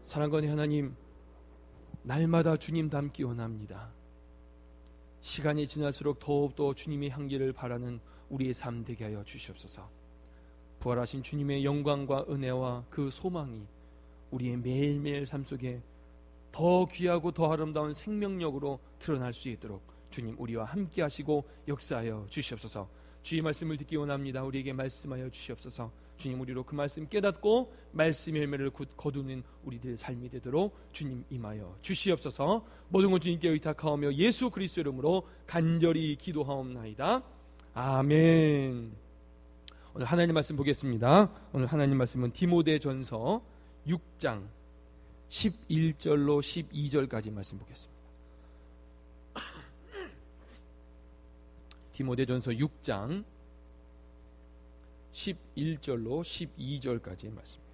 사랑하는 하나님, 날마다 주님 닮기 원합니다. 시간이 지날수록 더욱더 주님의 향기를 바라는 우리의 삶 되게 하여 주시옵소서. 부활하신 주님의 영광과 은혜와 그 소망이 우리의 매일매일 삶 속에 더 귀하고 더 아름다운 생명력으로 드러날 수 있도록 주님 우리와 함께 하시고 역사하여 주시옵소서. 주의 말씀을 듣기 원합니다. 우리에게 말씀하여 주시옵소서. 주님, 우리로 그 말씀 깨닫고 말씀의 열매를 거두는 우리들의 삶이 되도록 주님 임하여 주시옵소서. 모든 것 주님께 의탁하오며 예수 그리스도 이름으로 간절히 기도하옵나이다. 아멘. 오늘 하나님 말씀 보겠습니다. 오늘 하나님 말씀은 디모데전서 6장 11절로 12절까지 말씀 보겠습니다. 디모데전서 6장 11절로 12절까지의 말씀입니다.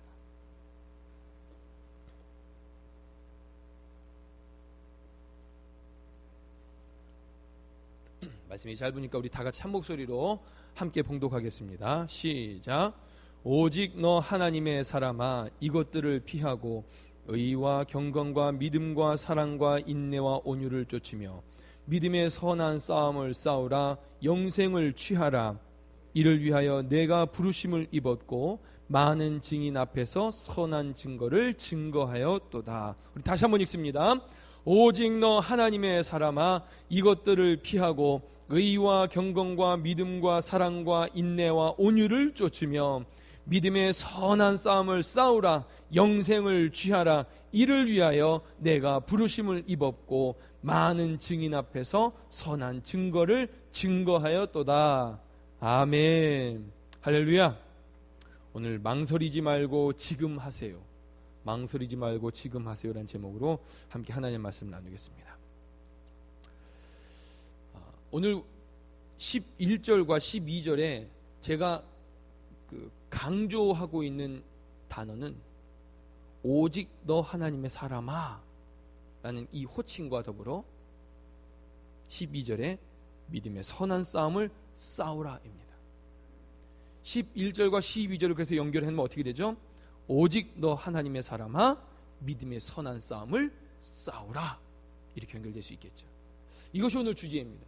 말씀이 짧으니까 우리 다 같이 한 목소리로 함께 봉독하겠습니다. 시작. 오직 너 하나님의 사람아, 이것들을 피하고 의와 경건과 믿음과 사랑과 인내와 온유를 쫓으며 믿음의 선한 싸움을 싸우라. 영생을 취하라. 이를 위하여 내가 부르심을 입었고 많은 증인 앞에서 선한 증거를 증거하였도다. 우리 다시 한번 읽습니다. 오직 너 하나님의 사람아, 이것들을 피하고 의와 경건과 믿음과 사랑과 인내와 온유를 쫓으며 믿음의 선한 싸움을 싸우라. 영생을 취하라. 이를 위하여 내가 부르심을 입었고 많은 증인 앞에서 선한 증거를 증거하였도다. 아멘. 할렐루야. 오늘 망설이지 말고 지금 하세요. 망설이지 말고 지금 하세요라는 제목으로 함께 하나님의 말씀 나누겠습니다. 오늘 11절과 12절에 제가 강조하고 있는 단어는 오직 너 하나님의 사람아 라는 이 호칭과 더불어 12절에 믿음의 선한 싸움을 싸우라입니다. 11절과 12절을 그래서 연결하면 어떻게 되죠? 오직 너 하나님의 사람아, 믿음의 선한 싸움을 싸우라, 이렇게 연결될 수 있겠죠. 이것이 오늘 주제입니다.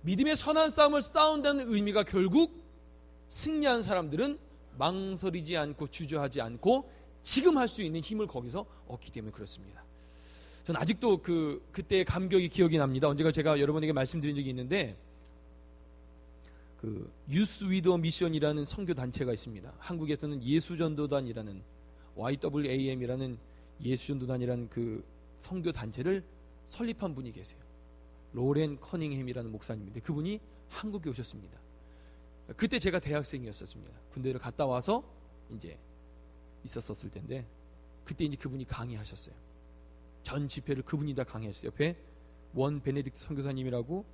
믿음의 선한 싸움을 싸운다는 의미가 결국 승리한 사람들은 망설이지 않고 주저하지 않고 지금 할 수 있는 힘을 거기서 얻기 때문에 그렇습니다. 저는 아직도 그때의 감격이 기억이 납니다. 언제가 제가 여러분에게 말씀드린 적이 있는데 유스 위더 미션이라는 선교 단체가 있습니다. 한국에서는 예수전도단이라는 YWAM이라는 예수전도단이라는 그 선교 단체를 설립한 분이 계세요. 로렌 커닝햄이라는 목사님인데 그분이 한국에 오셨습니다. 그때 제가 대학생이었었습니다. 군대를 갔다 와서 이제 있었을 텐데 그때 이제 그분이 강의하셨어요. 전 집회를 그분이 다 강의했어요. 옆에 원 베네딕트 선교사님이라고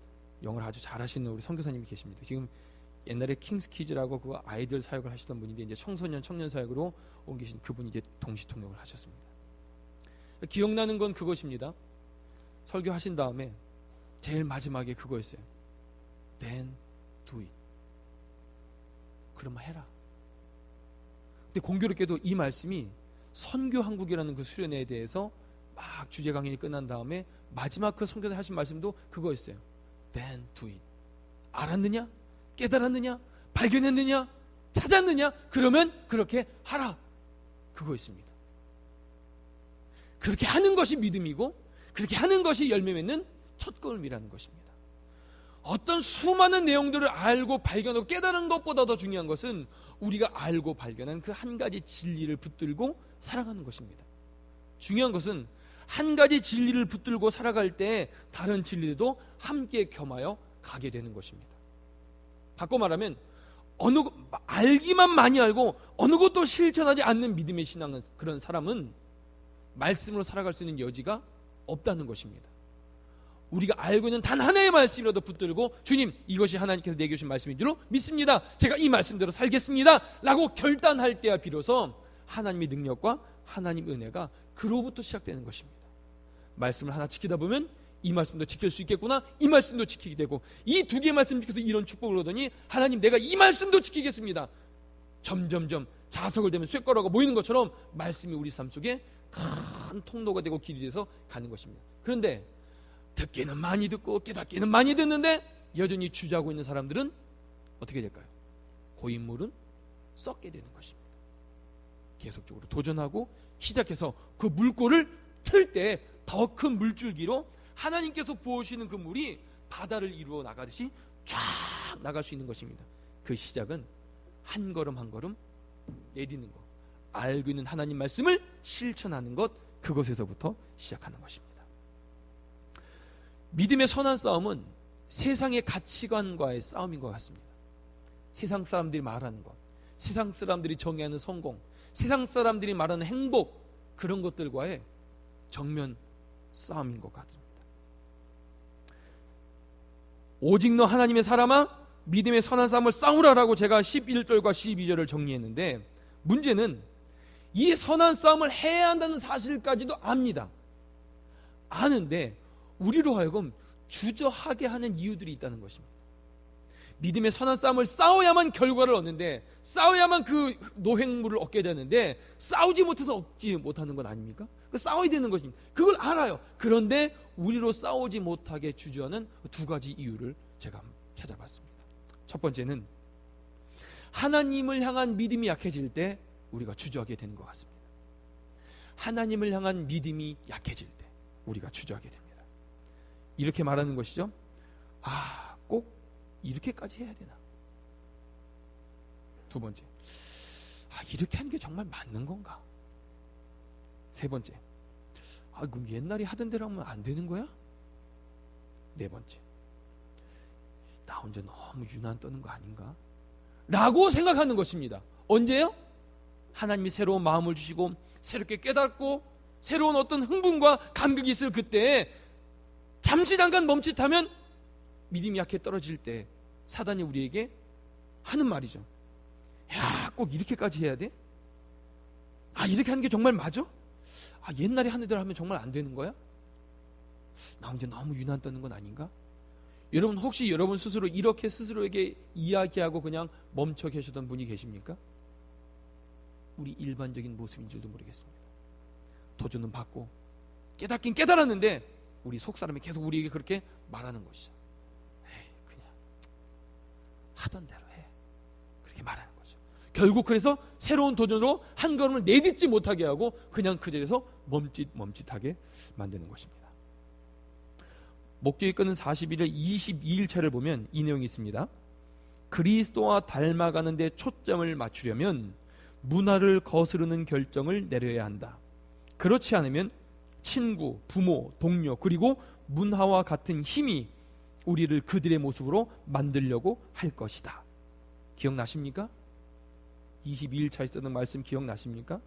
영어를 아주 잘하시는 우리 선교사님이 계십니다. 지금 옛날에 킹스키즈라고 그 아이들 사역을 하시던 분인데 이제 청소년 청년 사역으로 옮기신 그분이 이제 동시 통역을 하셨습니다. 기억나는 건 그것입니다. 설교하신 다음에 제일 마지막에 그거였어요. Then do it. 그러면 해라. 근데 공교롭게도 이 말씀이 선교 한국이라는 그 수련회에 대해서 막 주제 강연이 끝난 다음에 마지막 그 선교사 하신 말씀도 그거였어요. Then do it. 알았느냐? 깨달았느냐? 발견했느냐? 찾았느냐? 그러면 그렇게 하라. 그거였습니다. 그렇게 하는 것이 믿음이고 그렇게 하는 것이 열매 맺는 첫 걸음이라는 것입니다. 어떤 수많은 내용들을 알고 발견하고 깨달은 것보다 더 중요한 것은 우리가 알고 발견한 그 한 가지 진리를 붙들고 살아가는 것입니다. 중요한 것은 한 가지 진리를 붙들고 살아갈 때 다른 진리도 함께 겸하여 가게 되는 것입니다. 바꿔 말하면 알기만 많이 알고 어느 것도 실천하지 않는 믿음의 신앙은 그런 사람은 말씀으로 살아갈 수 있는 여지가 없다는 것입니다. 우리가 알고 있는 단 하나의 말씀이라도 붙들고 주님, 이것이 하나님께서 내게 주신 말씀인 줄로 믿습니다. 제가 이 말씀대로 살겠습니다. 라고 결단할 때야 비로소 하나님의 능력과 하나님의 은혜가 그로부터 시작되는 것입니다. 말씀을 하나 지키다 보면 이 말씀도 지킬 수 있겠구나, 이 말씀도 지키게 되고 이 두 개의 말씀 지켜서 이런 축복을 얻으니 하나님, 내가 이 말씀도 지키겠습니다. 점점점 자석을 대면 쇳가루가 모이는 것처럼 말씀이 우리 삶 속에 큰 통로가 되고 길이 돼서 가는 것입니다. 그런데 듣기는 많이 듣고 깨닫기는 많이 듣는데 여전히 주저하고 있는 사람들은 어떻게 될까요? 고인물은 썩게 되는 것입니다. 계속적으로 도전하고 시작해서 그 물꼬를 틀 때 더 큰 물줄기로 하나님께서 부어주시는 그 물이 바다를 이루어 나가듯이 쫙 나갈 수 있는 것입니다. 그 시작은 한 걸음 한 걸음 내딛는 것, 알고 있는 하나님 말씀을 실천하는 것, 그것에서부터 시작하는 것입니다. 믿음의 선한 싸움은 세상의 가치관과의 싸움인 것 같습니다. 세상 사람들이 말하는 것, 세상 사람들이 정의하는 성공, 세상 사람들이 말하는 행복, 그런 것들과의 정면 싸움인 것 같습니다. 오직 너 하나님의 사람아 믿음의 선한 싸움을 싸우라라고 제가 11절과 12절을 정리했는데, 문제는 이 선한 싸움을 해야 한다는 사실까지도 압니다. 아는데 우리로 하여금 주저하게 하는 이유들이 있다는 것입니다. 믿음의 선한 싸움을 싸워야만 결과를 얻는데, 싸워야만 그 노획물을 얻게 되는데, 싸우지 못해서 얻지 못하는 건 아닙니까? 싸워야 되는 것입니다. 그걸 알아요. 그런데 우리로 싸우지 못하게 주저하는 두 가지 이유를 제가 찾아봤습니다. 첫 번째는 하나님을 향한 믿음이 약해질 때 우리가 주저하게 되는 것 같습니다. 하나님을 향한 믿음이 약해질 때 우리가 주저하게 됩니다. 이렇게 말하는 것이죠. 꼭 이렇게까지 해야 되나? 두 번째, 이렇게 하는 게 정말 맞는 건가? 세 번째, 그럼 옛날에 하던 대로 하면 안 되는 거야? 네 번째, 나 혼자 너무 유난 떠는 거 아닌가? 라고 생각하는 것입니다. 언제요? 하나님이 새로운 마음을 주시고 새롭게 깨닫고 새로운 어떤 흥분과 감격이 있을 그때, 잠시 잠깐 멈칫하면 믿음이 약해 떨어질 때 사단이 우리에게 하는 말이죠. 야, 꼭 이렇게까지 해야 돼? 이렇게 하는 게 정말 맞아? 옛날에 하는 대로 하면 정말 안 되는 거야? 나 혼자 너무 유난 떠는 건 아닌가? 여러분, 혹시 여러분 스스로 이렇게 스스로에게 이야기하고 그냥 멈춰 계셨던 분이 계십니까? 우리 일반적인 모습인 줄도 모르겠습니다. 도전은 받고 깨닫긴 깨달았는데 우리 속사람이 계속 우리에게 그렇게 말하는 것이죠. 그냥 하던 대로 해, 그렇게 말하는 거죠. 결국 그래서 새로운 도전으로 한 걸음을 내딛지 못하게 하고 그냥 그 자리에서 멈칫하게 만드는 것입니다. 목적이 끊은 41일 22일차를 보면 이 내용이 있습니다. 그리스도와 닮아가는 데 초점을 맞추려면 문화를 거스르는 결정을 내려야 한다. 그렇지 않으면 친구, 부모, 동료, 그리고 문화와 같은 힘이 우리를 그들의 모습으로 만들려고 할 것이다. 기억나십니까? 22일차에 쓰는 말씀 기억나십니까?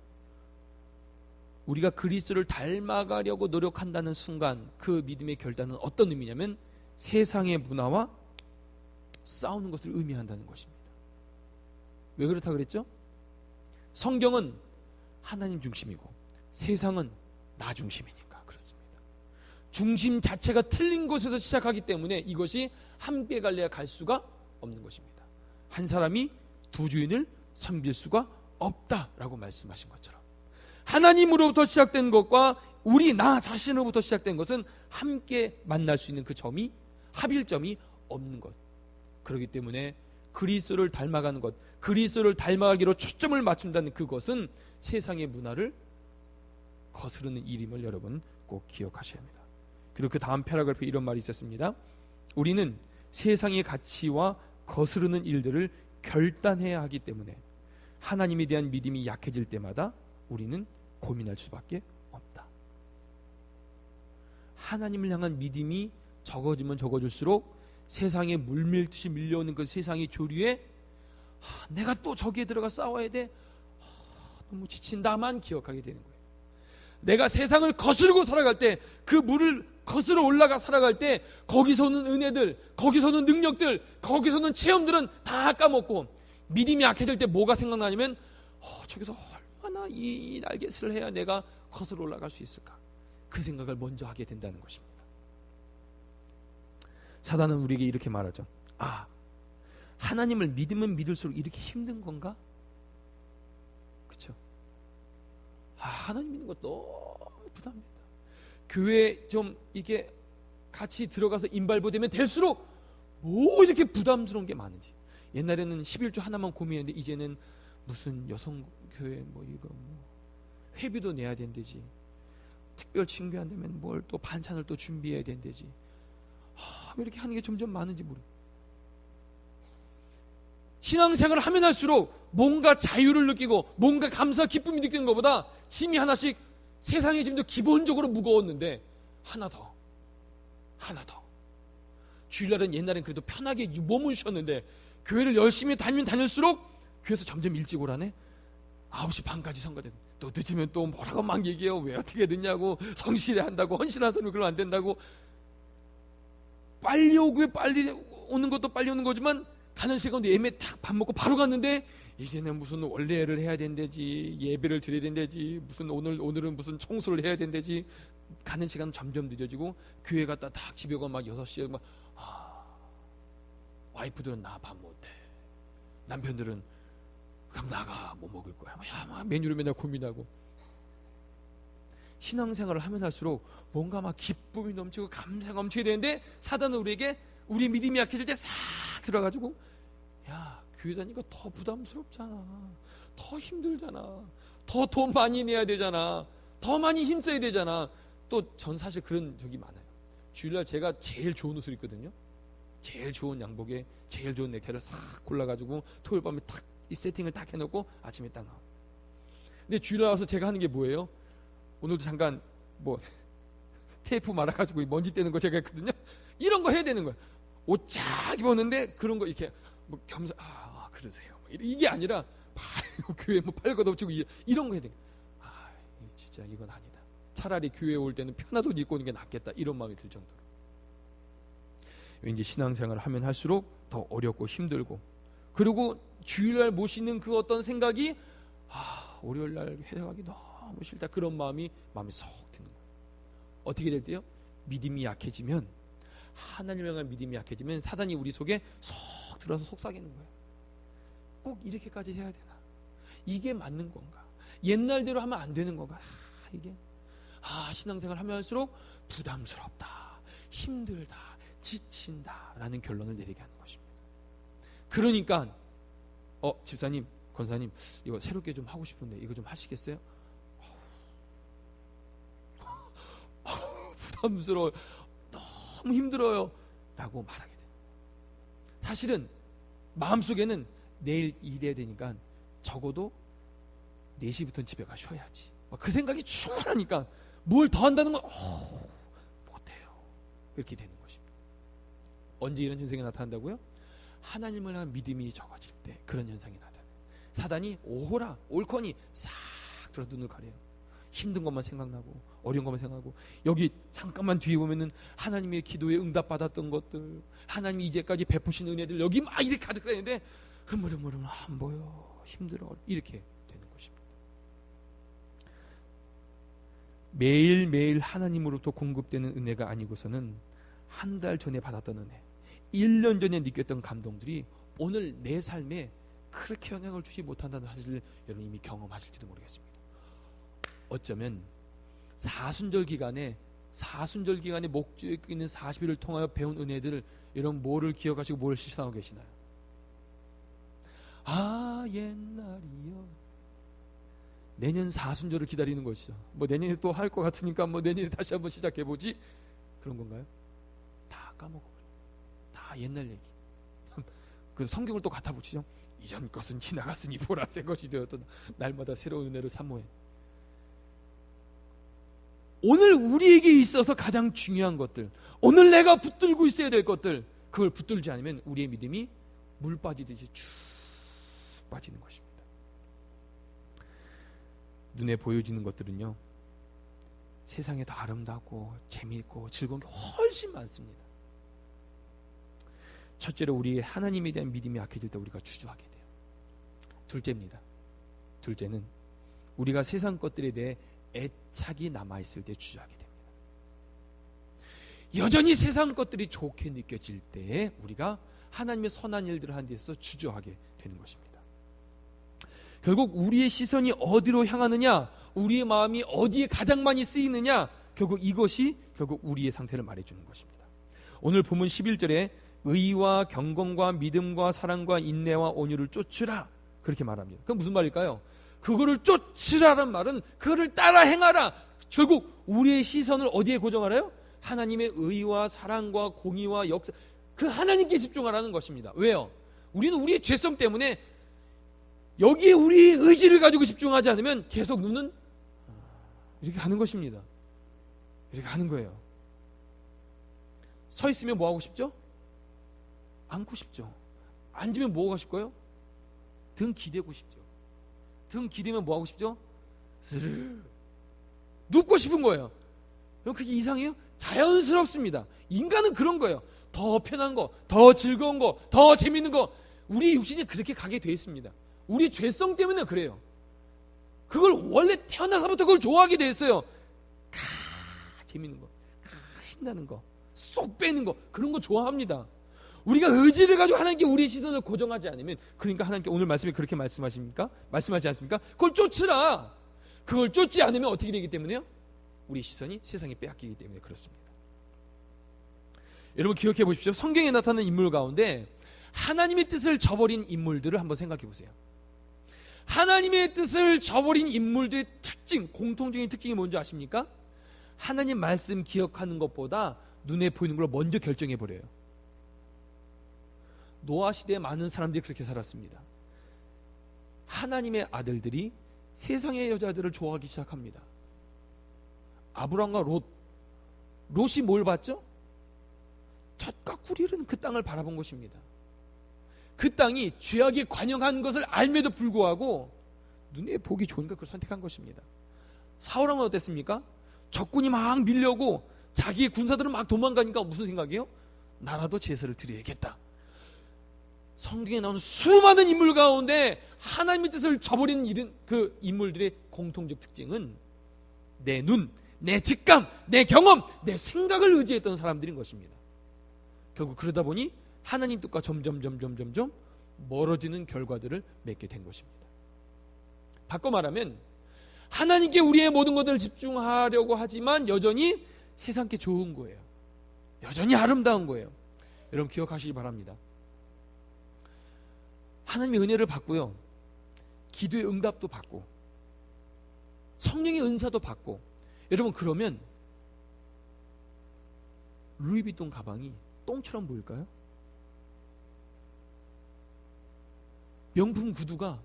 우리가 그리스도를 닮아가려고 노력한다는 순간 그 믿음의 결단은 어떤 의미냐면 세상의 문화와 싸우는 것을 의미한다는 것입니다. 왜 그렇다 그랬죠? 성경은 하나님 중심이고 세상은 나 중심이니까 그렇습니다. 중심 자체가 틀린 곳에서 시작하기 때문에 이것이 함께 갈래야 갈 수가 없는 것입니다. 한 사람이 두 주인을 섬길 수가 없다라고 말씀하신 것처럼 하나님으로부터 시작된 것과 나 자신으로부터 시작된 것은 함께 만날 수 있는 그 점이, 합일점이 없는 것. 그렇기 때문에 그리스도를 닮아가는 것, 그리스도를 닮아가기로 초점을 맞춘다는 그것은 세상의 문화를 거스르는 일임을 여러분 꼭 기억하셔야 합니다. 그리고 그 다음 패러그래프에 이런 말이 있었습니다. 우리는 세상의 가치와 거스르는 일들을 결단해야 하기 때문에 하나님에 대한 믿음이 약해질 때마다 우리는 고민할 수밖에 없다. 하나님을 향한 믿음이 적어지면 적어질수록 세상에 물밀듯이 밀려오는 그 세상의 조류에 내가 또 저기에 들어가 싸워야 돼, 너무 지친다만 기억하게 되는 거예요. 내가 세상을 거스르고 살아갈 때, 그 물을 거스러 올라가 살아갈 때 거기서는 은혜들, 거기서는 능력들, 거기서는 체험들은 다 까먹고 믿음이 약해질 때 뭐가 생각나냐면 저기서 얼마나 이 날갯을 해야 내가 거슬러 올라갈 수 있을까, 그 생각을 먼저 하게 된다는 것입니다. 사단은 우리에게 이렇게 말하죠. 하나님을 믿으면 믿을수록 이렇게 힘든 건가? 그렇죠? 하나님 믿는 거 너무 부담됩니다. 교회 좀 이게 같이 들어가서 인발보되면 될수록 뭐 이렇게 부담스러운 게 많은지. 옛날에는 11조 하나만 고민했는데 이제는 무슨 여성교회 뭐 이거 뭐 회비도 내야 된대지, 특별 친교한다면 뭘 또 반찬을 또 준비해야 된대지. 왜 이렇게 하는 게 점점 많은지 모르. 신앙생활을 하면 할수록 뭔가 자유를 느끼고 뭔가 감사 기쁨이 느끼는 것보다 짐이 하나씩, 세상의 짐도 기본적으로 무거웠는데 하나 더 주일날은 옛날엔 그래도 편하게 몸은 쉬었는데 교회를 열심히 다니면 다닐수록 교회에서 점점 일찍 오라네. 9시 반까지 성가대. 또 늦으면 또 뭐라고 막 얘기해요. 왜 어떻게 늦냐고, 성실히 한다고, 헌신한 사람이 그러면 안 된다고. 빨리 오고에 빨리 오는 것도 빨리 오는 거지만 가는 시간도 예매 딱 밥 먹고 바로 갔는데 이제는 무슨 원례를 해야 된대지, 예배를 드려야 된대지, 무슨 오늘은 무슨 청소를 해야 된대지. 가는 시간은 점점 늦어지고 교회 갔다 딱 집에 오고 막 6시에 막 와이프들은 나 밥 못해, 남편들은 그럼 나가 뭐 먹을 거야, 막 메뉴를 맨날 고민하고. 신앙생활을 하면 할수록 뭔가 막 기쁨이 넘치고 감사가 넘치게 되는데 사단은 우리에게 우리 믿음이 약해질 때 싹 들어가지고 야, 교회 다니니까 더 부담스럽잖아, 더 힘들잖아, 더 돈 많이 내야 되잖아, 더 많이 힘써야 되잖아. 또 전 사실 그런 적이 많아요. 주일날 제가 제일 좋은 옷을 입거든요. 제일 좋은 양복에 제일 좋은 넥타이를 싹 골라가지고 토요일 밤에 탁 이 세팅을 딱 해놓고 아침에 딱 나와. 근데 주일날 와서 제가 하는 게 뭐예요? 오늘도 잠깐 뭐 테이프 말아가지고 먼지 떼는 거 제가 했거든요. 이런 거 해야 되는 거야. 옷 쫙 입었는데 그런 거 이렇게 뭐 겸사 그러세요. 이게 아니라 교회 뭐 팔 것 없이고 이런 거 해야 돼. 진짜 이건 아니다. 차라리 교회 올 때는 편한 옷 입고 오는 게 낫겠다. 이런 마음이 들 정도로. 왠지 신앙생활을 하면 할수록 더 어렵고 힘들고, 그리고 주일날 모시는 그 어떤 생각이 월요일날 회당하기 너무 싫다, 그런 마음이 마음에 쏙 드는 거예요. 어떻게 될 때요? 믿음이 약해지면, 하나님을 향한 믿음이 약해지면 사단이 우리 속에 쏙 들어서 속삭이는 거예요. 꼭 이렇게까지 해야 되나? 이게 맞는 건가? 옛날대로 하면 안 되는 건가? 이게 신앙생활 하면 할수록 부담스럽다, 힘들다, 지친다 라는 결론을 내리게 하는 것입니다. 그러니까 집사님, 권사님, 이거 새롭게 좀 하고 싶은데 이거 좀 하시겠어요? 부담스러워요, 너무 힘들어요 라고 말하게 돼요. 사실은 마음속에는 내일 일해야 되니까 적어도 4시부터는 집에 가 쉬어야지, 그 생각이 충만하니까 뭘 더 한다는 건 못해요. 그렇게 되는 것입니다. 언제 이런 현상이 나타난다고요? 하나님을 향한 믿음이 적어질 때 그런 현상이 나타나요. 사단이 오호라 옳거니 싹 들어 눈을 가려요. 힘든 것만 생각나고 어려운 것만 생각하고, 여기 잠깐만 뒤에 보면은 하나님의 기도에 응답받았던 것들, 하나님이 이제까지 베푸신 은혜들 여기 막 이렇게 가득 쌓이는데 흐물흐물 안 보여, 힘들어, 이렇게 되는 것입니다. 매일매일 하나님으로부터 공급되는 은혜가 아니고서는 한 달 전에 받았던 은혜, 1년 전에 느꼈던 감동들이 오늘 내 삶에 그렇게 영향을 주지 못한다는 사실을 여러분 이미 경험하실지도 모르겠습니다. 어쩌면 사순절 기간에 목주에 있는 40일을 통하여 배운 은혜들을 여러분 뭐를 기억하시고 뭘 실천하고 계시나요? 옛날이요. 내년 사순절을 기다리는 것이죠. 뭐 내년에 또 할 것 같으니까 뭐 내년에 다시 한번 시작해보지, 그런 건가요? 다 까먹어버려요. 다 옛날 얘기. 그 성경을 또 갖다 붙이죠. 이전 것은 지나갔으니 보라 새 것이 되었던 날마다 새로운 은혜를 사모해. 오늘 우리에게 있어서 가장 중요한 것들, 오늘 내가 붙들고 있어야 될 것들, 그걸 붙들지 않으면 우리의 믿음이 물 빠지듯이 쭉 빠지는 것입니다. 눈에 보여지는 것들은요, 세상에 더 아름답고 재미있고 즐거운 게 훨씬 많습니다. 첫째로 우리의 하나님에 대한 믿음이 약해질 때 우리가 주저하게 돼요. 둘째입니다. 둘째는 우리가 세상 것들에 대해 애착이 남아있을 때 주저하게 됩니다. 여전히 세상 것들이 좋게 느껴질 때 우리가 하나님의 선한 일들을 하는 데 있어서 주저하게 되는 것입니다. 결국 우리의 시선이 어디로 향하느냐, 우리의 마음이 어디에 가장 많이 쓰이느냐, 결국 이것이 결국 우리의 상태를 말해주는 것입니다. 오늘 본문 11절에 의와 경건과 믿음과 사랑과 인내와 온유를 쫓으라 그렇게 말합니다. 그건 무슨 말일까요? 그거를 쫓으라는 말은 그거를 따라 행하라. 결국 우리의 시선을 어디에 고정하라요? 하나님의 의와 사랑과 공의와 역사, 그 하나님께 집중하라는 것입니다. 왜요? 우리는 우리의 죄성 때문에 여기에 우리의 의지를 가지고 집중하지 않으면 계속 눈은 이렇게 가는 것입니다. 이렇게 가는 거예요. 서 있으면 뭐 하고 싶죠? 앉고 싶죠. 앉으면 뭐 하고 싶고요? 등 기대고 싶죠. 등 기대면 뭐 하고 싶죠? 스르르 눕고 싶은 거예요. 그럼 그게 이상해요? 자연스럽습니다. 인간은 그런 거예요. 더 편한 거, 더 즐거운 거, 더 재밌는 거, 우리 육신이 그렇게 가게 돼 있습니다. 우리 죄성 때문에 그래요. 그걸 원래 태어나서부터 그걸 좋아하게 돼 있어요. 재밌는 거, 신나는 거, 쏙 빼는 거, 그런 거 좋아합니다. 우리가 의지를 가지고 하나님께 우리의 시선을 고정하지 않으면, 그러니까 하나님께 오늘 말씀에 그렇게 말씀하십니까? 말씀하지 않습니까? 그걸 쫓으라. 그걸 쫓지 않으면 어떻게 되기 때문에요? 우리 시선이 세상에 빼앗기기 때문에 그렇습니다. 여러분 기억해 보십시오. 성경에 나타나는 인물 가운데 하나님의 뜻을 저버린 인물들을 한번 생각해 보세요. 하나님의 뜻을 저버린 인물들의 특징, 공통적인 특징이 뭔지 아십니까? 하나님 말씀 기억하는 것보다 눈에 보이는 걸 먼저 결정해 버려요. 노아 시대에 많은 사람들이 그렇게 살았습니다. 하나님의 아들들이 세상의 여자들을 좋아하기 시작합니다. 아브람과 롯이 뭘 봤죠? 젖과 꿀이 흐르는 그 땅을 바라본 것입니다. 그 땅이 죄악에 관영한 것을 알매도 불구하고 눈에 보기 좋으니까 그걸 선택한 것입니다. 사울왕은 어땠습니까? 적군이 막 밀려오고 자기의 군사들은 막 도망가니까 무슨 생각이에요? 나라도 제사를 드려야겠다. 성경에 나오는 수많은 인물 가운데 하나님의 뜻을 저버리는 그 인물들의 공통적 특징은 내 눈, 내 직감, 내 경험, 내 생각을 의지했던 사람들인 것입니다. 결국 그러다 보니 하나님 뜻과 점점 멀어지는 결과들을 맺게 된 것입니다. 바꿔 말하면 하나님께 우리의 모든 것들을 집중하려고 하지만 여전히 세상께 좋은 거예요. 여전히 아름다운 거예요. 여러분 기억하시기 바랍니다. 하나님의 은혜를 받고요, 기도의 응답도 받고 성령의 은사도 받고, 여러분 그러면 루이비통 가방이 똥처럼 보일까요? 명품 구두가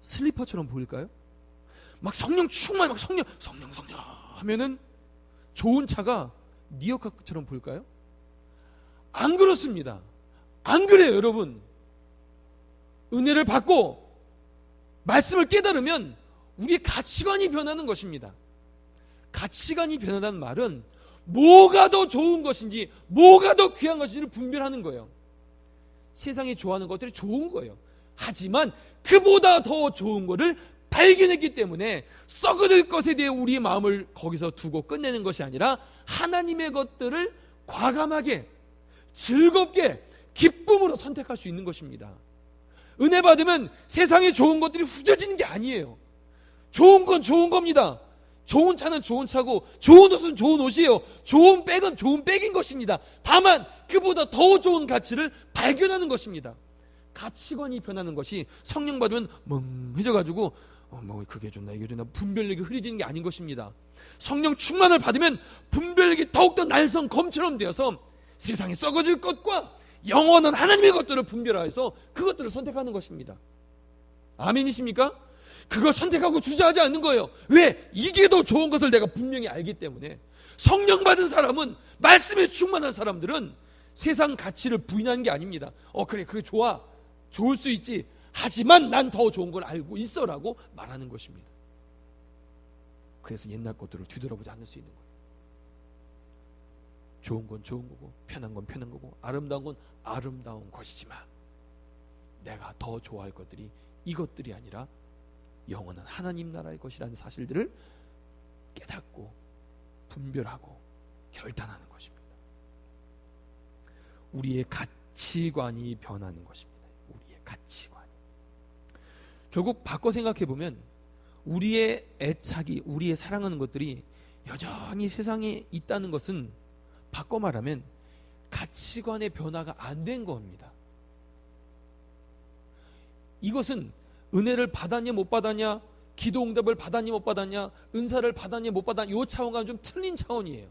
슬리퍼처럼 보일까요? 막 성령 충만, 막 성령 하면은 좋은 차가 니어카처럼 보일까요? 안 그렇습니다. 안 그래요, 여러분. 은혜를 받고 말씀을 깨달으면 우리의 가치관이 변하는 것입니다. 가치관이 변하다는 말은 뭐가 더 좋은 것인지, 뭐가 더 귀한 것인지를 분별하는 거예요. 세상이 좋아하는 것들이 좋은 거예요. 하지만 그보다 더 좋은 것을 발견했기 때문에 썩어질 것에 대해 우리의 마음을 거기서 두고 끝내는 것이 아니라 하나님의 것들을 과감하게, 즐겁게, 기쁨으로 선택할 수 있는 것입니다. 은혜 받으면 세상에 좋은 것들이 후져지는 게 아니에요. 좋은 건 좋은 겁니다. 좋은 차는 좋은 차고, 좋은 옷은 좋은 옷이에요. 좋은 백은 좋은 백인 것입니다. 다만 그보다 더 좋은 가치를 발견하는 것입니다. 가치관이 변하는 것이 성령 받으면 멍해져가지고 뭐 그게 좋나 이게 좋나 분별력이 흐려지는 게 아닌 것입니다. 성령 충만을 받으면 분별력이 더욱더 날선 검처럼 되어서 세상에 썩어질 것과 영원한 하나님의 것들을 분별해서 그것들을 선택하는 것입니다. 아멘이십니까? 그걸 선택하고 주저하지 않는 거예요. 왜? 이게 더 좋은 것을 내가 분명히 알기 때문에. 성령 받은 사람은, 말씀에 충만한 사람들은 세상 가치를 부인하는 게 아닙니다. 그래 그게 좋아, 좋을 수 있지, 하지만 난 더 좋은 걸 알고 있어라고 말하는 것입니다. 그래서 옛날 것들을 뒤돌아보지 않을 수 있는 거예요. 좋은 건 좋은 거고, 편한 건 편한 거고, 아름다운 건 아름다운 것이지만 내가 더 좋아할 것들이 이것들이 아니라 영원한 하나님 나라의 것이라는 사실들을 깨닫고 분별하고 결단하는 것입니다. 우리의 가치관이 변하는 것입니다. 우리의 가치관. 결국 바꿔 생각해 보면 우리의 애착이, 우리의 사랑하는 것들이 여전히 세상에 있다는 것은 바꿔 말하면 가치관의 변화가 안 된 겁니다. 이것은 은혜를 받았냐 못 받았냐, 기도 응답을 받았냐 못 받았냐, 은사를 받았냐 못 받았냐, 이 차원과는 좀 틀린 차원이에요.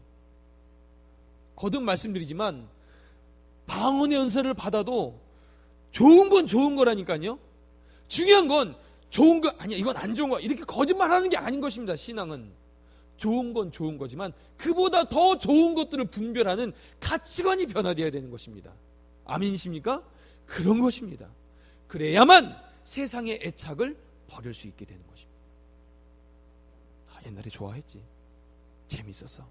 거듭 말씀드리지만 방언의 은사를 받아도 좋은 건 좋은 거라니까요. 중요한 건 좋은 거 아니야, 이건 안 좋은 거야, 이렇게 거짓말하는 게 아닌 것입니다. 신앙은 좋은 건 좋은 거지만 그보다 더 좋은 것들을 분별하는 가치관이 변화되어야 되는 것입니다. 아멘이십니까? 그런 것입니다. 그래야만 세상의 애착을 버릴 수 있게 되는 것입니다. 옛날에 좋아했지, 재밌었어,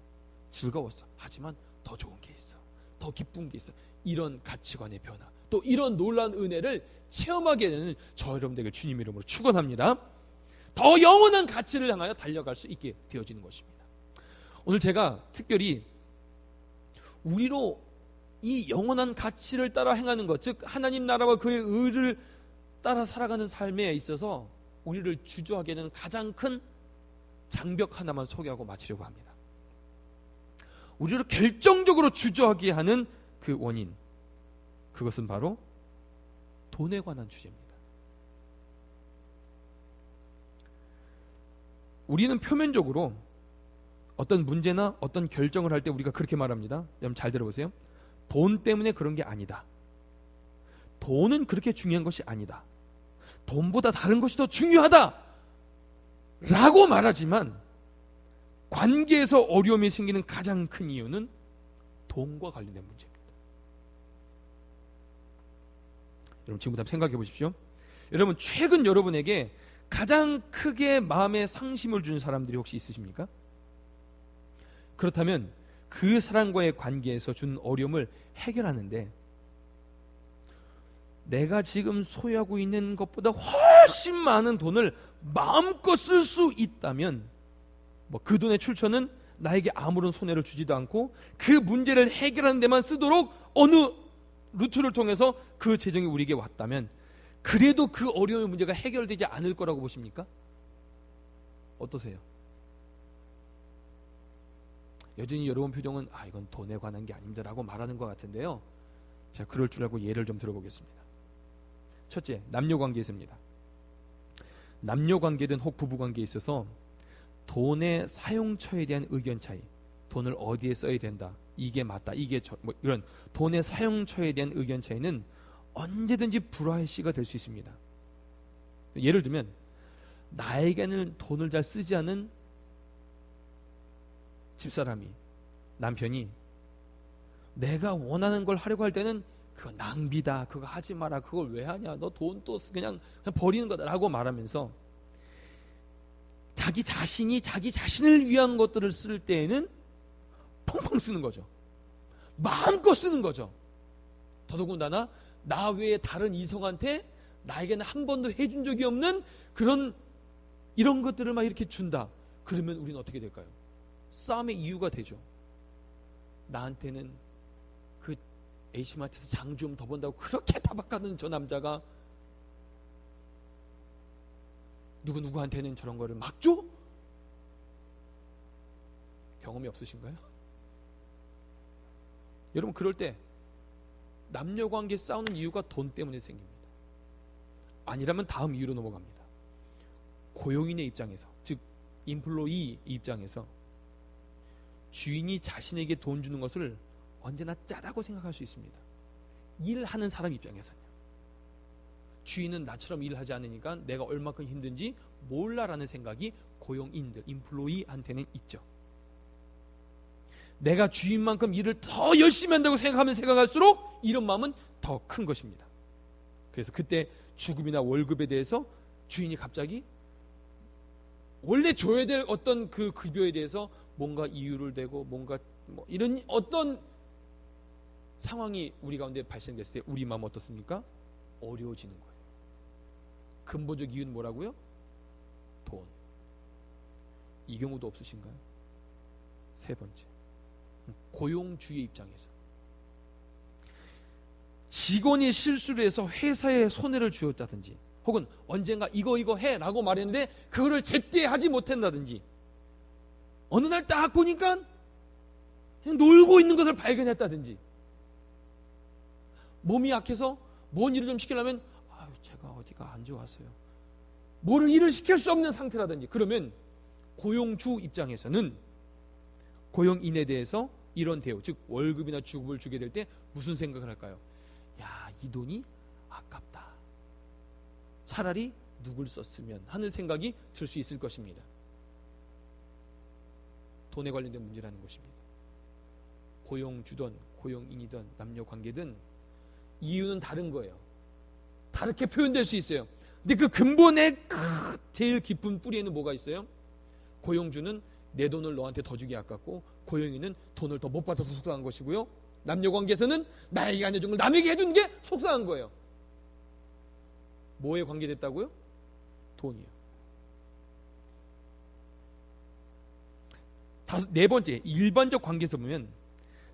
즐거웠어, 하지만 더 좋은 게 있어, 더 기쁜 게 있어. 이런 가치관의 변화, 또 이런 놀라운 은혜를 체험하게 되는 저 여러분 되길 주님 이름으로 축원합니다. 더 영원한 가치를 향하여 달려갈 수 있게 되어지는 것입니다. 오늘 제가 특별히 우리로 이 영원한 가치를 따라 행하는 것, 즉 하나님 나라와 그의 의를 따라 살아가는 삶에 있어서 우리를 주저하게 되는 가장 큰 장벽 하나만 소개하고 마치려고 합니다. 우리를 결정적으로 주저하게 하는 그 원인, 그것은 바로 돈에 관한 주제입니다. 우리는 표면적으로 어떤 문제나 어떤 결정을 할 때 우리가 그렇게 말합니다. 여러분 잘 들어보세요. 돈 때문에 그런 게 아니다. 돈은 그렇게 중요한 것이 아니다. 돈보다 다른 것이 더 중요하다 라고 말하지만 관계에서 어려움이 생기는 가장 큰 이유는 돈과 관련된 문제입니다. 여러분 지금부터 한번 생각해 보십시오. 여러분 최근 여러분에게 가장 크게 마음에 상심을 준 사람들이 혹시 있으십니까? 그렇다면 그 사람과의 관계에서 준 어려움을 해결하는데 내가 지금 소유하고 있는 것보다 훨씬 많은 돈을 마음껏 쓸 수 있다면 그 돈의 출처는 나에게 아무런 손해를 주지도 않고 그 문제를 해결하는 데만 쓰도록 어느 루트를 통해서 그 재정이 우리에게 왔다면 그래도 그 어려움의 문제가 해결되지 않을 거라고 보십니까? 어떠세요? 여전히 여러분 표정은 이건 돈에 관한 게 아닙니다 라고 말하는 것 같은데요. 자, 그럴 줄 알고 예를 좀 들어보겠습니다. 첫째, 남녀관계에서입니다. 남녀관계든 혹 부부관계에 있어서 돈의 사용처에 대한 의견 차이, 돈을 어디에 써야 된다, 이게 맞다, 이게 이런 돈의 사용처에 대한 의견 차이는 언제든지 불화의 씨가 될 수 있습니다. 예를 들면 나에게는 돈을 잘 쓰지 않은 집사람이, 남편이 내가 원하는 걸 하려고 할 때는 그거 낭비다, 그거 하지 마라, 그걸 왜 하냐, 너 돈 또 그냥 버리는 거다 라고 말하면서 자기 자신이 자기 자신을 위한 것들을 쓸 때에는 펑펑 쓰는 거죠. 마음껏 쓰는 거죠. 더더군다나 나 외에 다른 이성한테 나에게는 한 번도 해준 적이 없는 그런 이런 것들을 막 이렇게 준다. 그러면 우리는 어떻게 될까요? 싸움의 이유가 되죠. 나한테는 그 H마트에서 장 좀 더 번다고 그렇게 타박하는 저 남자가 누구한테는 저런 거를 막 줘? 경험이 없으신가요? 여러분 그럴 때 남녀관계 싸우는 이유가 돈 때문에 생깁니다. 아니라면 다음 이유로 넘어갑니다. 고용인의 입장에서, 즉 인플로이 입장에서 주인이 자신에게 돈 주는 것을 언제나 짜다고 생각할 수 있습니다. 일하는 사람 입장에서는 주인은 나처럼 일을 하지 않으니까 내가 얼마큼 힘든지 몰라라는 생각이 고용인들, 인플로이한테는 있죠. 내가 주인만큼 일을 더 열심히 한다고 생각할수록 이런 마음은 더 큰 것입니다. 그래서 그때 주급이나 월급에 대해서 주인이 갑자기 원래 줘야 될 어떤 그 급여에 대해서 뭔가 이유를 대고 뭔가 이런 어떤 상황이 우리 가운데 발생됐을 때 우리 마음 어떻습니까? 어려워지는 거예요. 근본적 이유는 뭐라고요? 돈. 이 경우도 없으신가요? 세 번째, 고용주의 입장에서 직원이 실수를 해서 회사에 손해를 주었다든지 혹은 언젠가 이거 해라고 말했는데 그거를 제때 하지 못한다든지, 어느 날 딱 보니까 그냥 놀고 있는 것을 발견했다든지, 몸이 약해서 뭔 일을 좀 시키려면 제가 어디가 안 좋았어요, 뭐를 일을 시킬 수 없는 상태라든지, 그러면 고용주 입장에서는 고용인에 대해서 이런 대우, 즉 월급이나 주급을 주게 될 때 무슨 생각을 할까요? 야, 이 돈이 아깝다, 차라리 누굴 썼으면 하는 생각이 들 수 있을 것입니다. 돈에 관련된 문제라는 것입니다. 고용주든 고용인이든 남녀 관계든 이유는 다른 거예요. 다르게 표현될 수 있어요. 근데 그 근본의 제일 깊은 뿌리에는 뭐가 있어요? 고용주는 내 돈을 너한테 더 주기 아깝고, 고용인은 돈을 더 못 받아서 속상한 것이고요. 남녀 관계에서는 나에게 안 해준 걸 남에게 해준 게 속상한 거예요. 뭐에 관계됐다고요? 돈이요. 네 번째, 일반적 관계에서 보면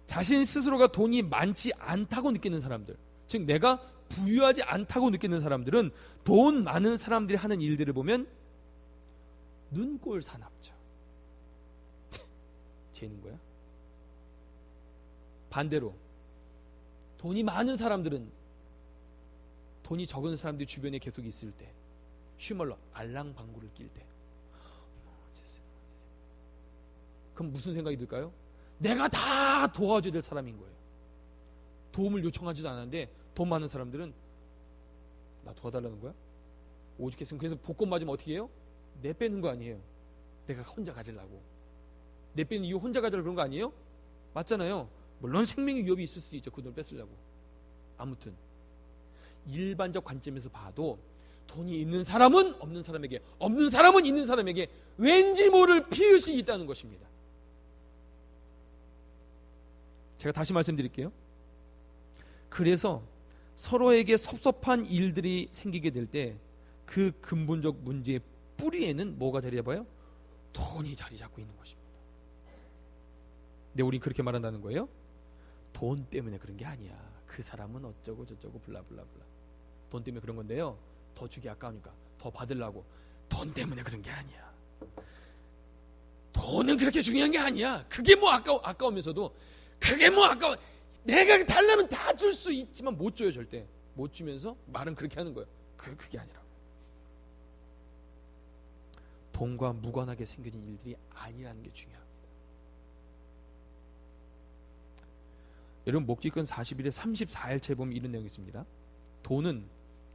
자신 스스로가 돈이 많지 않다고 느끼는 사람들, 즉 내가 부유하지 않다고 느끼는 사람들은 돈 많은 사람들이 하는 일들을 보면 눈꼴 사납죠. 재는 거야? 반대로 돈이 많은 사람들은 돈이 적은 사람들이 주변에 계속 있을 때, 쉬운 말로 알랑방구를 낄 때, 그럼 무슨 생각이 들까요? 내가 다 도와줘야 될 사람인 거예요. 도움을 요청하지도 않았는데 돈 많은 사람들은 나 도와달라는 거야? 오죽했으면. 그래서 복권 맞으면 어떻게 해요? 내 빼는 거 아니에요. 내가 혼자 가지려고. 내 빼는 이유 혼자 가지려고 그런 거 아니에요? 맞잖아요. 물론 생명의 위협이 있을 수도 있죠. 그 돈을 뺏으려고. 아무튼 일반적 관점에서 봐도 돈이 있는 사람은 없는 사람에게, 없는 사람은 있는 사람에게 왠지 모를 피의식이 있다는 것입니다. 제가 다시 말씀드릴게요. 그래서 서로에게 섭섭한 일들이 생기게 될 때 그 근본적 문제의 뿌리에는 뭐가 자리 잡아요? 돈이 자리 잡고 있는 것입니다. 근데 우린 그렇게 말한다는 거예요. 돈 때문에 그런 게 아니야. 그 사람은 어쩌고 저쩌고 블라블라블라. 돈 때문에 그런 건데요, 더 주기 아까우니까 더 받으려고. 돈 때문에 그런 게 아니야. 돈은 그렇게 중요한 게 아니야. 그게 뭐 아까우면서도 그게 뭐 아까워. 내가 달라면 다 줄 수 있지만 못 줘요. 절대 못 주면서 말은 그렇게 하는 거예요. 그게 아니라 돈과 무관하게 생겨진 일들이 아니라는 게 중요합니다. 여러분, 목기근 40일에 34일째 보면 이런 내용이 있습니다. 돈은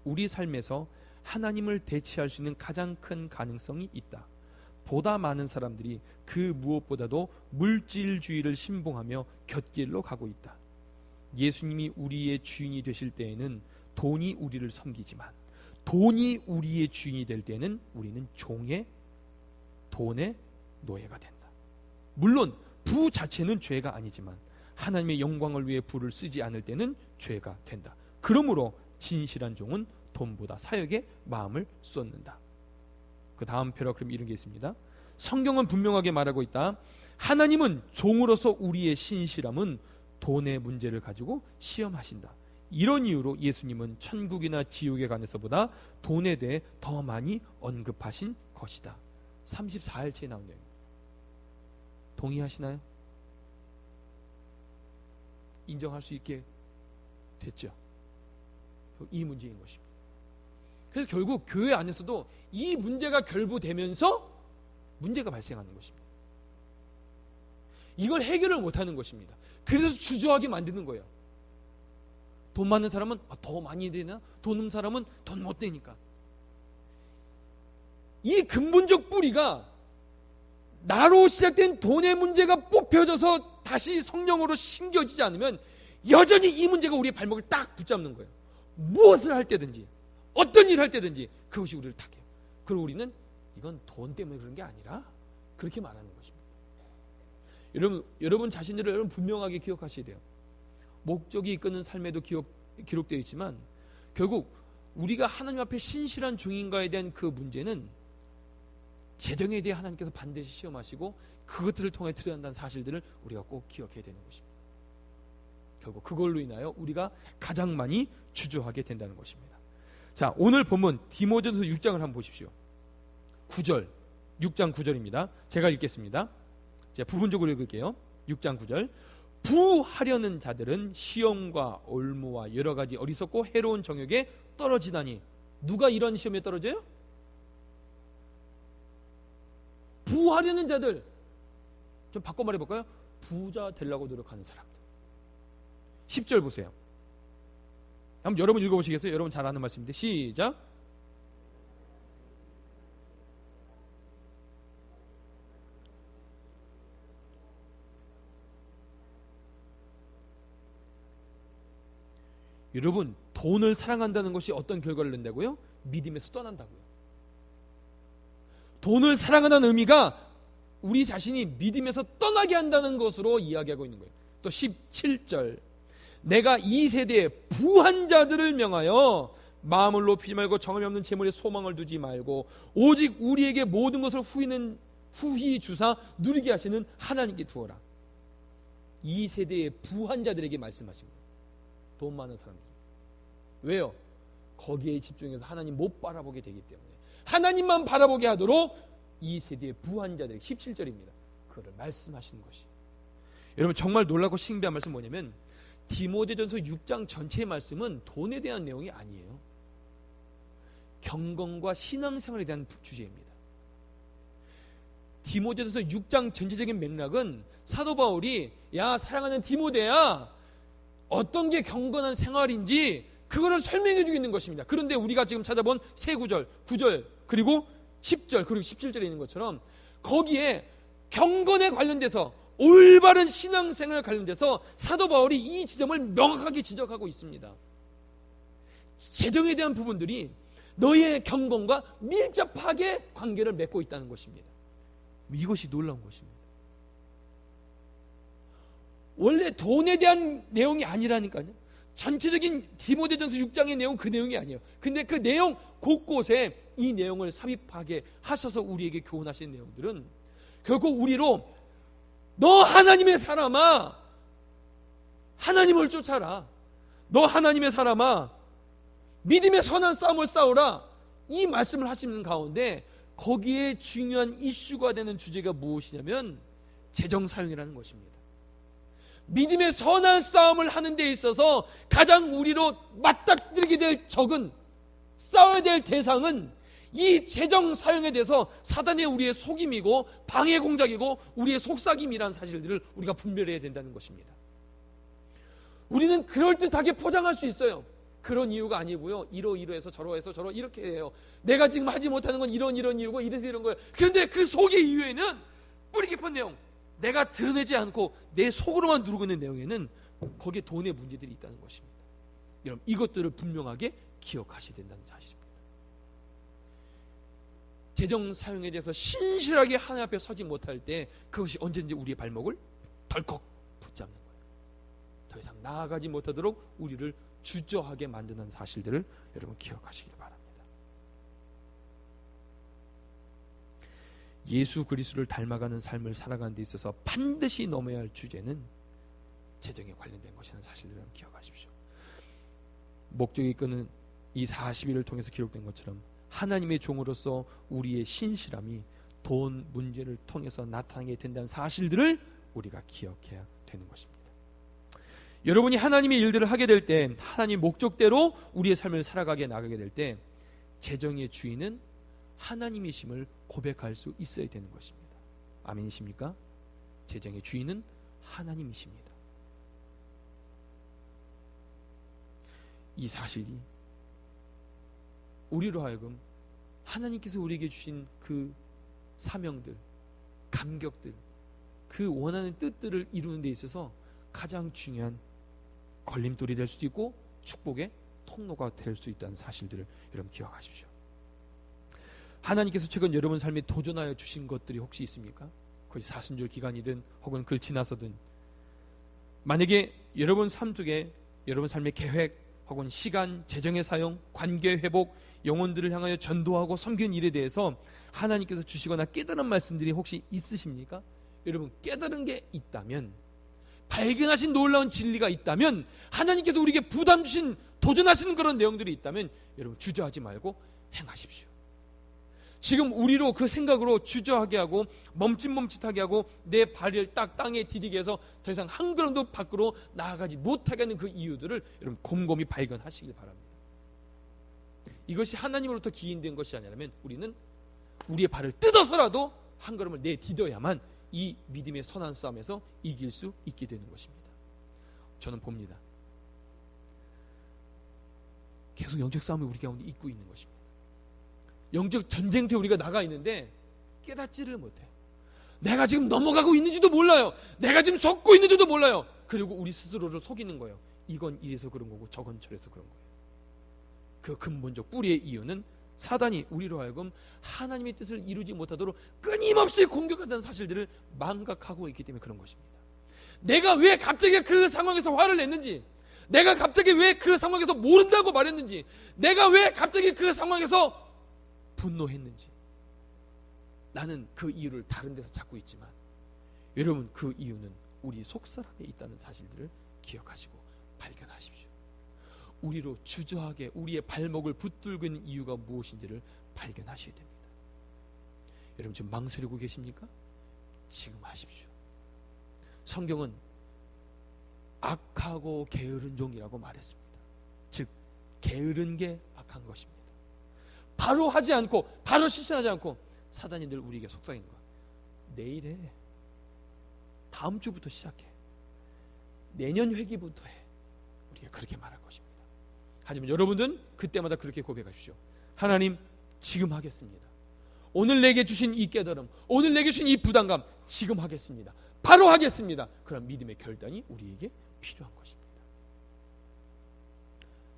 우리 삶에서 하나님을 대체할 수 있는 가장 큰 가능성이 있다. 보다 많은 사람들이 그 무엇보다도 물질주의를 신봉하며 곁길로 가고 있다. 예수님이 우리의 주인이 되실 때에는 돈이 우리를 섬기지만, 돈이 우리의 주인이 될 때는 우리는 돈의 노예가 된다. 물론 부 자체는 죄가 아니지만 하나님의 영광을 위해 부를 쓰지 않을 때는 죄가 된다. 그러므로 진실한 종은 돈보다 사역에 마음을 쏟는다. 그 다음 패러그램 이런 게 있습니다. 성경은 분명하게 말하고 있다. 하나님은 종으로서 우리의 신실함은 돈의 문제를 가지고 시험하신다. 이런 이유로 예수님은 천국이나 지옥에 관해서보다 돈에 대해 더 많이 언급하신 것이다. 34일째에 나온 내용입니다. 동의하시나요? 인정할 수 있게 됐죠. 이 문제인 것입니다. 그래서 결국 교회 안에서도 이 문제가 결부되면서 문제가 발생하는 것입니다. 이걸 해결을 못하는 것입니다. 그래서 주저하게 만드는 거예요. 돈 많은 사람은 더 많이 되나? 돈 없는 사람은 돈 못 되니까. 이 근본적 뿌리가 나로 시작된 돈의 문제가 뽑혀져서 다시 성령으로 심겨지지 않으면 여전히 이 문제가 우리의 발목을 딱 붙잡는 거예요. 무엇을 할 때든지, 어떤 일을 할 때든지 그것이 우리를 탁해요. 그리고 우리는 이건 돈 때문에 그런 게 아니라 그렇게 말하는 것입니다. 여러분 자신들을 여러분 분명하게 기억하셔야 돼요. 목적이 이끄는 삶에도 기록되어 있지만 결국 우리가 하나님 앞에 신실한 종인가에 대한 그 문제는 재정에 대해 하나님께서 반드시 시험하시고 그것들을 통해 드러난다는 사실들을 우리가 꼭 기억해야 되는 것입니다. 결국 그걸로 인하여 우리가 가장 많이 주저하게 된다는 것입니다. 자, 오늘 본문 디모데전서 6장을 한번 보십시오. 9절, 6장 9절입니다. 제가 읽겠습니다. 제가 부분적으로 읽을게요. 6장 9절. 부하려는 자들은 시험과 올무와 여러 가지 어리석고 해로운 정욕에 떨어지다니. 누가 이런 시험에 떨어져요? 부하려는 자들. 좀 바꿔 말해볼까요? 부자 되려고 노력하는 사람들. 10절 보세요. 한번 여러분 읽어보시겠어요? 여러분 잘 아는 말씀인데 시작. 여러분, 돈을 사랑한다는 것이 어떤 결과를 낸다고요? 믿음에서 떠난다고요. 돈을 사랑한다는 의미가 우리 자신이 믿음에서 떠나게 한다는 것으로 이야기하고 있는 거예요. 또 17절. 내가 이 세대의 부한 자들을 명하여 마음을 높이지 말고 정함이 없는 재물에 소망을 두지 말고 오직 우리에게 모든 것을 후히 주사 누리게 하시는 하나님께 두어라. 이 세대의 부한 자들에게 말씀하신 거예요. 돈 많은 사람들. 왜요? 거기에 집중해서 하나님 못 바라보게 되기 때문에 하나님만 바라보게 하도록 이 세대의 부한 자들 17절입니다. 그를 말씀하시는 것이. 여러분 정말 놀랍고 신비한 말씀 뭐냐면 디모데전서 6장 전체의 말씀은 돈에 대한 내용이 아니에요. 경건과 신앙생활에 대한 주제입니다. 디모데전서 6장 전체적인 맥락은 사도 바울이 야 사랑하는 디모데야 어떤 게 경건한 생활인지 그거를 설명해 주고 있는 것입니다. 그런데 우리가 지금 찾아본 세 구절 9절 그리고 10절 그리고 17절에 있는 것처럼 거기에 경건에 관련돼서 올바른 신앙생활에 관련돼서 사도 바울이 이 지점을 명확하게 지적하고 있습니다. 재정에 대한 부분들이 너의 경건과 밀접하게 관계를 맺고 있다는 것입니다. 이것이 놀라운 것입니다. 원래 돈에 대한 내용이 아니라니까요. 전체적인 디모데전서 6장의 내용 그 내용이 아니에요. 근데 그 내용 곳곳에 이 내용을 삽입하게 하셔서 우리에게 교훈하신 내용들은 결국 우리로 너 하나님의 사람아 하나님을 쫓아라. 너 하나님의 사람아 믿음의 선한 싸움을 싸우라. 이 말씀을 하시는 가운데 거기에 중요한 이슈가 되는 주제가 무엇이냐면 재정 사용이라는 것입니다. 믿음의 선한 싸움을 하는 데 있어서 가장 우리로 맞닥뜨리게 될 적은 싸워야 될 대상은 이 재정 사용에 대해서 사단의 우리의 속임이고 방해 공작이고 우리의 속삭임이라는 사실들을 우리가 분별해야 된다는 것입니다. 우리는 그럴듯하게 포장할 수 있어요. 그런 이유가 아니고요. 이러해서 저러해서 저러 이렇게 해요. 내가 지금 하지 못하는 건 이런 이유고 이래서 이런 거예요. 그런데 그 속의 이유에는 뿌리 깊은 내용 내가 드러내지 않고 내 속으로만 누르고 있는 내용에는 거기에 돈의 문제들이 있다는 것입니다. 여러분 이것들을 분명하게 기억하셔야 된다는 사실입니다. 재정 사용에 대해서 신실하게 하나님 앞에 서지 못할 때 그것이 언제든지 우리의 발목을 덜컥 붙잡는 거예요. 더 이상 나아가지 못하도록 우리를 주저하게 만드는 사실들을 여러분 기억하시길 바랍니다. 예수 그리스도를 닮아가는 삶을 살아가는 데 있어서 반드시 넘어야 할 주제는 재정에 관련된 것이라는 사실을 기억하십시오. 목적이 이끄는 이 40일을 통해서 기록된 것처럼 하나님의 종으로서 우리의 신실함이 돈 문제를 통해서 나타나게 된다는 사실들을 우리가 기억해야 되는 것입니다. 여러분이 하나님의 일들을 하게 될 때 하나님 목적대로 우리의 삶을 살아가게 나가게 될 때 재정의 주인은 하나님이심을 고백할 수 있어야 되는 것입니다. 아멘이십니까? 재정의 주인은 하나님이십니다. 이 사실이 우리로 하여금 하나님께서 우리에게 주신 그 사명들, 감격들, 그 원하는 뜻들을 이루는 데 있어서 가장 중요한 걸림돌이 될 수도 있고 축복의 통로가 될 수 있다는 사실들을 여러분 기억하십시오. 하나님께서 최근 여러분 삶에 도전하여 주신 것들이 혹시 있습니까? 그것이 사순절 기간이든 혹은 그걸 지나서든 만약에 여러분 삶 속에 여러분 삶의 계획 혹은 시간, 재정의 사용, 관계 회복, 영혼들을 향하여 전도하고 섬기는 일에 대해서 하나님께서 주시거나 깨달은 말씀들이 혹시 있으십니까? 여러분 깨달은 게 있다면 발견하신 놀라운 진리가 있다면 하나님께서 우리에게 부담 주신 도전하시는 그런 내용들이 있다면 여러분 주저하지 말고 행하십시오. 지금 우리로 그 생각으로 주저하게 하고 멈칫멈칫하게 하고 내 발을 딱 땅에 디디게 해서 더 이상 한 걸음도 밖으로 나아가지 못하게 하는 그 이유들을 여러분 곰곰이 발견하시길 바랍니다. 이것이 하나님으로부터 기인된 것이 아니라면 우리는 우리의 발을 뜯어서라도 한 걸음을 내디뎌야만 이 믿음의 선한 싸움에서 이길 수 있게 되는 것입니다. 저는 봅니다. 계속 영적 싸움이 우리 가운데 있고 있는 것입니다. 영적 전쟁터에 우리가 나가 있는데 깨닫지를 못해요. 내가 지금 넘어가고 있는지도 몰라요. 내가 지금 속고 있는지도 몰라요. 그리고 우리 스스로를 속이는 거예요. 이건 이래서 그런 거고 저건 저래서 그런 거예요. 그 근본적 뿌리의 이유는 사단이 우리로 하여금 하나님의 뜻을 이루지 못하도록 끊임없이 공격하는 사실들을 망각하고 있기 때문에 그런 것입니다. 내가 왜 갑자기 그 상황에서 화를 냈는지, 내가 갑자기 왜 그 상황에서 모른다고 말했는지, 내가 왜 갑자기 그 상황에서 분노했는지, 나는 그 이유를 다른 데서 찾고 있지만 여러분 그 이유는 우리 속사람에 있다는 사실들을 기억하시고 발견하십시오. 우리로 주저하게 우리의 발목을 붙들고 있는 이유가 무엇인지를 발견하셔야 됩니다. 여러분 지금 망설이고 계십니까? 지금 하십시오. 성경은 악하고 게으른 종이라고 말했습니다. 즉 게으른 게 악한 것입니다. 바로 하지 않고 바로 실천하지 않고 사단이 늘 우리에게 속삭이는 거야. 내일 해, 다음 주부터 시작해, 내년 회기부터 해, 우리가 그렇게 말할 것입니다. 하지만 여러분들은 그때마다 그렇게 고백하십시오. 하나님 지금 하겠습니다. 오늘 내게 주신 이 깨달음, 오늘 내게 주신 이 부담감 지금 하겠습니다. 바로 하겠습니다. 그런 믿음의 결단이 우리에게 필요한 것입니다.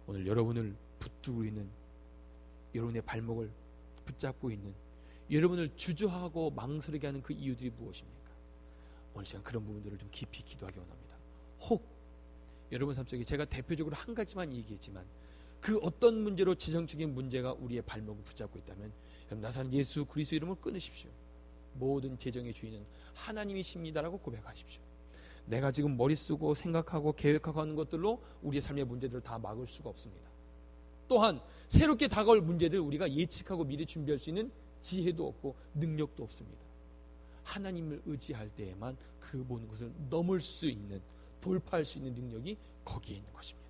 오늘 여러분을 붙들고 있는, 여러분의 발목을 붙잡고 있는, 여러분을 주저하고 망설이게 하는 그 이유들이 무엇입니까? 오늘 시간 그런 부분들을 좀 깊이 기도하기 원합니다. 혹 여러분 삶 속에 제가 대표적으로 한 가지만 얘기했지만 그 어떤 문제로 지정적인 문제가 우리의 발목을 붙잡고 있다면 여러분 나사렛 예수 그리스도 이름을 끊으십시오. 모든 재정의 주인은 하나님이십니다라고 고백하십시오. 내가 지금 머리 쓰고 생각하고 계획하고 하는 것들로 우리의 삶의 문제들을 다 막을 수가 없습니다. 또한 새롭게 다가올 문제들 우리가 예측하고 미리 준비할 수 있는 지혜도 없고 능력도 없습니다. 하나님을 의지할 때에만 그 모든 것을 넘을 수 있는, 돌파할 수 있는 능력이 거기에 있는 것입니다.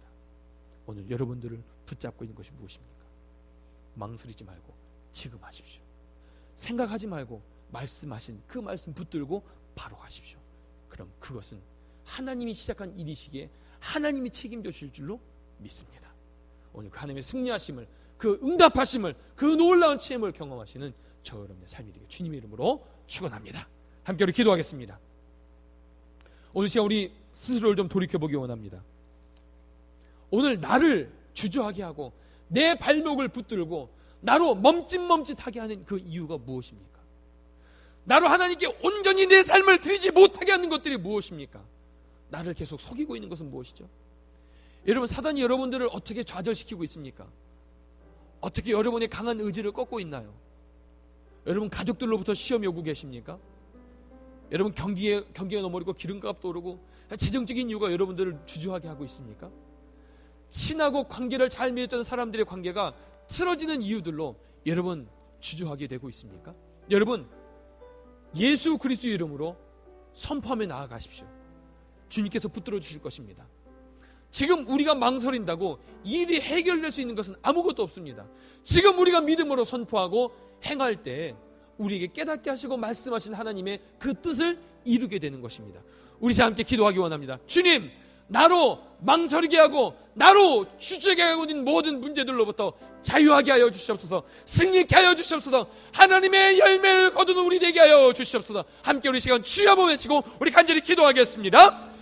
오늘 여러분들을 붙잡고 있는 것이 무엇입니까? 망설이지 말고 지금 하십시오. 생각하지 말고 말씀하신 그 말씀 붙들고 바로 하십시오. 그럼 그것은 하나님이 시작한 일이시기에 하나님이 책임져 주실 줄로 믿습니다. 오늘 그 하나님의 승리하심을, 그 응답하심을, 그 놀라운 체험을 경험하시는 저 여러분의 삶이 되게 주님의 이름으로 축원합니다. 함께 우리 기도하겠습니다. 오늘 시간 우리 스스로를 좀 돌이켜보기 원합니다. 오늘 나를 주저하게 하고 내 발목을 붙들고 나로 멈칫멈칫하게 하는 그 이유가 무엇입니까? 나로 하나님께 온전히 내 삶을 드리지 못하게 하는 것들이 무엇입니까? 나를 계속 속이고 있는 것은 무엇이죠? 여러분 사단이 여러분들을 어떻게 좌절시키고 있습니까? 어떻게 여러분의 강한 의지를 꺾고 있나요? 여러분 가족들로부터 시험이 오고 계십니까? 여러분 경기가 넘어리고 기름값도 오르고 재정적인 이유가 여러분들을 주저하게 하고 있습니까? 친하고 관계를 잘 맺었던 사람들의 관계가 틀어지는 이유들로 여러분 주저하게 되고 있습니까? 여러분 예수 그리스도의 이름으로 선포하며 나아가십시오. 주님께서 붙들어 주실 것입니다. 지금 우리가 망설인다고 일이 해결될 수 있는 것은 아무것도 없습니다. 지금 우리가 믿음으로 선포하고 행할 때 우리에게 깨닫게 하시고 말씀하신 하나님의 그 뜻을 이루게 되는 것입니다. 우리 다 함께 기도하기 원합니다. 주님, 나로 망설이게 하고 나로 주저하게 하고 있는 모든 문제들로부터 자유하게 하여 주시옵소서. 승리케 하여 주시옵소서. 하나님의 열매를 거두는 우리 되게 하여 주시옵소서. 함께 우리 시간 주여 한번 외치고 우리 간절히 기도하겠습니다.